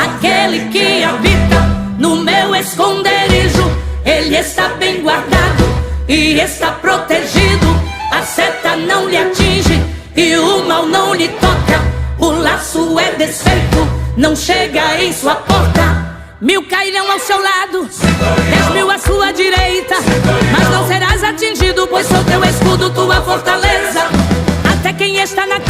aquele que habita no meu esconderijo. Ele está bem guardado e está protegido. A seta não lhe atinge e o mal não lhe toca. O laço é desfeito, não chega em sua porta. 1000 cairão ao seu lado, 10.000 à sua direita, mas não serás atingido, pois sou teu escudo, tua fortaleza. Até quem está na